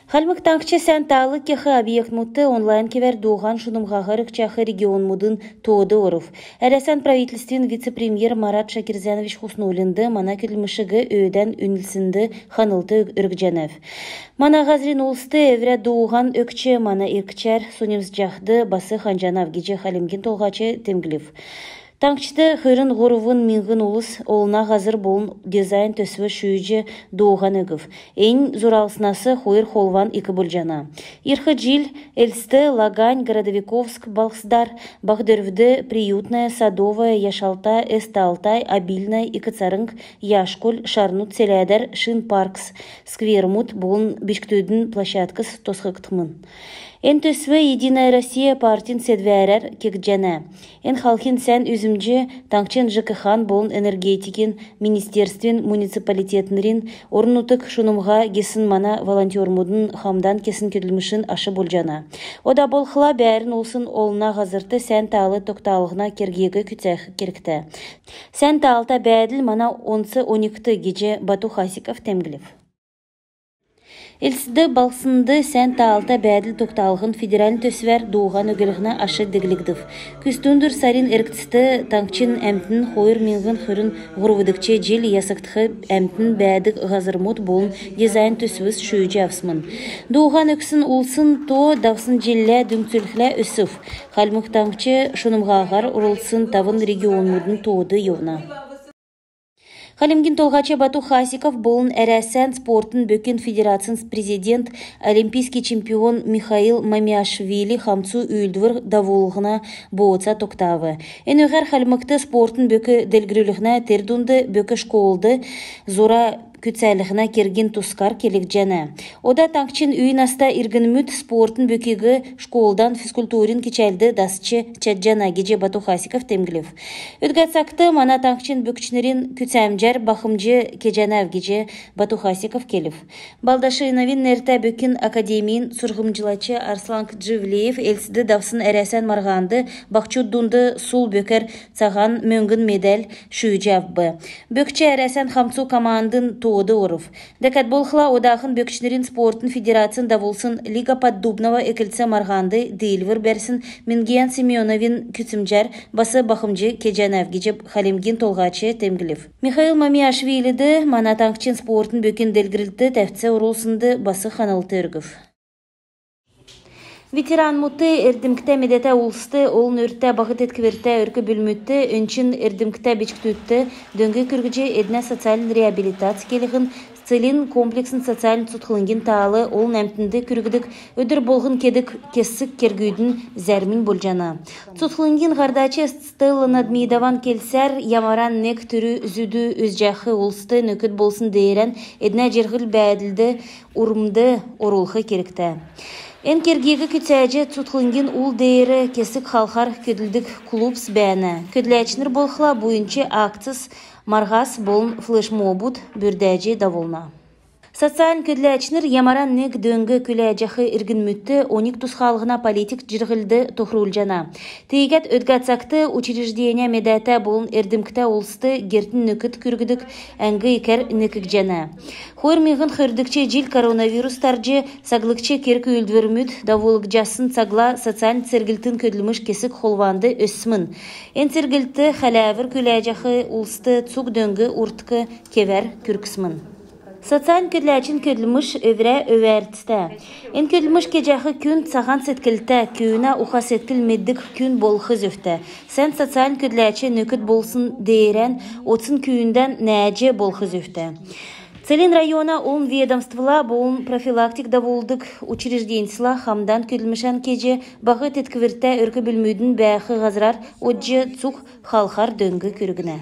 Халмык таңкчы сән талы кеха объект мутты онлайн кевер доған шунымғағырық чахы регион мудын тоды оров. Әрәсән правительствен вице-премьер Марат Шакирзянович Хуснулинды мана келмішігі өйден үнілсінді ханылты үргженев. Мана ғазрин олсты әврә доған өкче мана иркчер сонеміз жахды басы ханжанав геже халимген толғачы темгілів. Таңчыды хырын ғорывын минғын олыс олына ғазыр болын дизайн төсві шүйжі доған өгів. Эйн зуралсынасы хойыр холван икі бұлжана. Ирхы жил Эльсты, Лагань, Городовиковск, Балқсдар, Бахдырвды, Приютная, Садовая, Яшалта, Эсталтай, Обильная, Икыцарынг, Яшкөл, Шарнут, Селядер, Шин Паркс, Сквермут, болын бишктөйдің площадкас тосқықтымын. Эн төсві Единая Россия партин седвәрер кекджана. Эн халхин сән үзімже таңчен ЖКХан болын энергетикин, министерствен, муниципалитетнерин, орнутык шунымға кесін мана волонтермудын хамдан кесін көділмішін ашы болжана. Ода болхыла бәрін олсын олына ғазырты сән талы тоқталығына кергегі күтсәк керікті. Сән талта бәділ мана 10-12 геже Бату Хасиков темгілів. Элсді балсынды сән таалта бәділ тоқталығын федералін төсвер доған өгілігіна ашы дегілігдів. Күстундыр сарин әрктісті таңчын әмтін хойыр менғын хүрін ғұрвыдықче жел ясықтығы әмтін бәдік ғазырмут болын дизайн төсвіз шүйжі авсмын. Доған өксін олсын то давсын желлә дүңцілхлә өсіф. Халмық таңчы шынымғағар ұрылсын тавын регионмудын тоуды евна. Халимгин толғачы Бату Хасиков болын әрәсән спортын бөкен федерациян президент, олимпийский чемпион Михаил Мамиашвили хамцу үйілдвір давулғына боғытса тоқтавы. Эн өғар халмықты спортын бөкі дәлгірілігіна тердунды бөкі школды зора күтсәлігіна керген тускар келік жана. Ода таңкчын үйін аста иргінмүт спортын бөкегі школдан физкультурин кечәлді дасчы чәджана геже Бату Хасиков темгілів. Өдгәтсақты мана таңкчын бөкчінерін күтсәмжәр бақымжы кежанав геже Бату Хасиков келів. Балдашы инавин нәрті бөкін академиин сұрғымжылачы Арслан Дживлеев әлсіді давсын әрәсән марғанды бақчуддунды сул бөкер цаған мөңгін медаль шүйджавбы. Бөкчі әрәсән хамцу командын тоды оров. Дәкәт болхла одағын бөкшінерін спортын федерациян давулсын Лига Поддубного экілці марғанды дейлвір бәрсін Мингиян Семеновин күтімжәр басы бақымжы кежанав геджеп Халимгин толғачы темгілів. Михаил Мамиашвилиді мана таңкчын спортын бөкен делгірілді тәфтсе орылсынды басы ханалты өргів. Ветеран муты эрдимкте медете улсты, олын өртті бағыт етківерті өркі бүлмүтті, өнчін эрдимкте бечктүтті, дөңгі күргіже әдіне социалин реабилитация келігін, целин комплексін социалин тұтқылынген тағалы, олын әмтінді күргідік, өдір болғын кедік кесік кергүйдің зәрмін болжана. Тұтқылынген ғардачы Стелла Надмидаван келсәр, ямаран нек түрі үзуді өзжақы улсты нөкіт болсын дейрен, әдіне жергіл бәділді, ұрымды орулқы керікті. Эн кергегі күтсәжі тұтқылынген ұл дейірі кесік халқар көділдік клубс бәні. Көділәчінір болқыла бойынче акцис марғас болын флешмобут бүрдәжі даволна. Социалин көділәчінір ямаран нек дөңгі күләжіқі иргін мүтті 12 тұсқалығына политик жырғылды тұқырулжана. Тейгет өдгатсақты учреждения медәті болын эрдімкті олсты гертін нүкіт күргідік әңгі икер нүкік жана. Хойырмиғын хырдыкче жил коронавирус таржы саглыкче керкі үлдвірмүт даволық жасын сагла социалин сергілтін көділміш кесік холванды өсмін. Эн сергілті хәләвір күләжіқі олсты цук дөңгі уртқы кевер күркісмін. Социалин көділәчін көділміш өвірә өвәртісті. Ен көділміш кежақы күн саған сеткілті, күйіна уға сеткіл меддік күн болқыз өфті. Сән социалин көділәчі нөкіт болсын дейрен, отсын күйінден нәже болқыз өфті. Целин района он ведомствола болын профилактик даволдық учрежденсіла хамдан көділмішан кеже бағыт етківерті өркі білмүйдің бәқі ғазырар отжы цуқ халқар дөңгі көрігіне.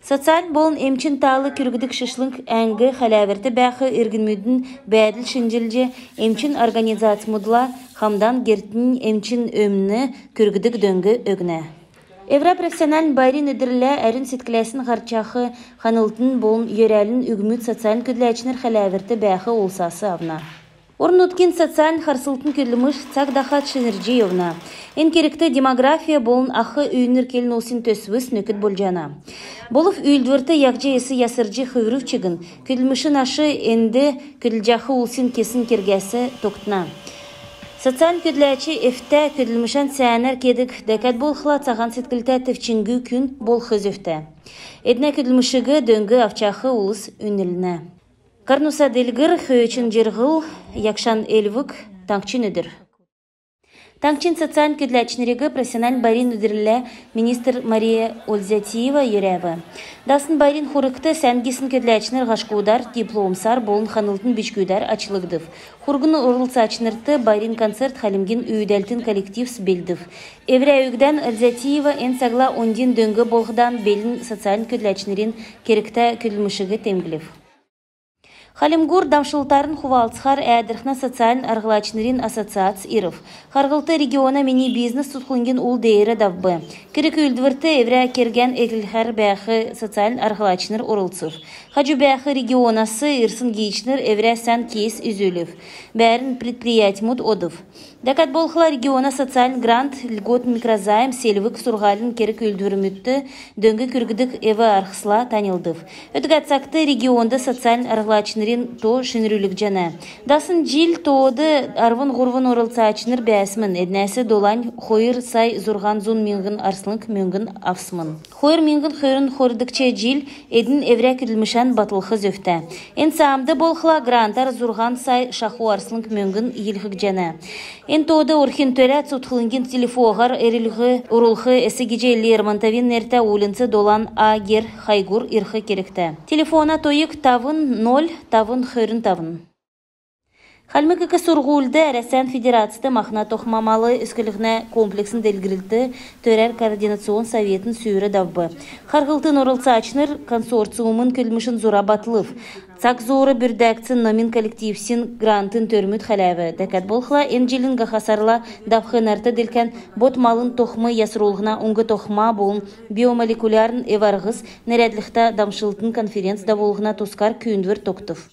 Социаль болын эмчин талы күргідік шышлынг әңгі хәләверті бәқі иргінмүйдің бәділ шынжілже эмчин организация мұдыла хамдан гертін эмчин өмні күргідік дөңгі өгіне. Evra профессиональ байрин өдірлі әрін сеткілесін ғарчақы қанылтын болын ерәлін үгімет социалін көділәчінер қалаверті бәқі олсасы авна. Орын өткен социалін қарсылтын көділіміш цагдақат шыныржи евна. Ен керекті демография болын ақы үйінір келін олсын төсвіс нөкіт болжана. Болов үйілдвірті яқжы есі ясыржы хүйрів чегін, көділмішін ашы енді көділжақы олсын кесін кергесі тоқтына. Социаль көділәчі ефті көділмішін сәнер кедік дәкәт болқыла цаған сеткілті төвчінгі күн болқыз өфті. Әдіне көділмішігі дөңгі авчақы ұлыс үніліні. Карнуса делгір хүйетін жырғыл якшан элвік таңчин өдір. Таңчин социаль көділәчінерегі профессиональ барин өдірлі министр Мария Ользятиева ерәбі. Дасын барин хұрықты сәнгесін көділәчінер ғашқудар, дипломсар болын қанылтын бішкудар ачылығдыв. Хұрғыны орылса ачынырты барин концерт халимген үйдәлтін коллектив сбелдів. Еврә үгден Ользятиева ен сағла ондин дөңгі болғыдан белін социаль көділәчінерін керекті көділмішігі темгілів. Халимгур дамшылтарын хувалцхар әдірхна социалін арғылачынырин ассоциац иров. Харғылты региона мини бизнес тұтқылынген ул дейірі давбы. Керек үлдвірті еврә керген әкілхар бәқі социалін арғылачыныр орылцыр. Хажу бәқі регионасы ирсын гейчныр еврә сән кейс үзілів. Бәрін предприятимут одыв. Дәкәт болқыла региона социалін грант, льгот микрозайм, селвік сурғалін керек үлдвірімітті дөңгі күргідік еві арқысла танылдыв. Өтігәт сақты регионды социалін арғылачынырин то шынрүлік жана. Дасын жил тоды арвын-ғұрвын орылса ачыныр бәсімін. Әднәсі долань хойыр сай зұрған зун меңгін арсылынк меңгін авсымын. Хойыр меңгін хойрын хордықче жил әдін еврә күділмішан батылқы зөфті. Ен саамды болқыла грантар зұрған сай шаху арсылынк меңгін елхік жана. Ен тоды орхин төрәт сұтқылынген телефоғар әрілгі ұрылғы әсі геже Лермонтовин нәрті олынсы долан агер хайгур ирхы керекті. Телефона тойық тавын 0 тавын хөрін тавын. Халмыкы сұрғулды әрәсән федерацияты мақна тоқмамалы үскілігіне комплексін делгірілді төрәр координацион советін сүйірі давбы. Харғылтын орылса ачыныр консорциумын көлмішін зора батылыв. Цак зоры бүрдәкцін номин коллективсін грантын төрміт қаләві. Дәкәт болқыла әнжелін ғақасарла давхынарты делкен бот малын тоқмы ясырулғына ұңғы тоқма болын биомолекулярын эварғыз нәрәдліқта дамшылтын конференцда болғына тускар күйіндвір тоқтыв.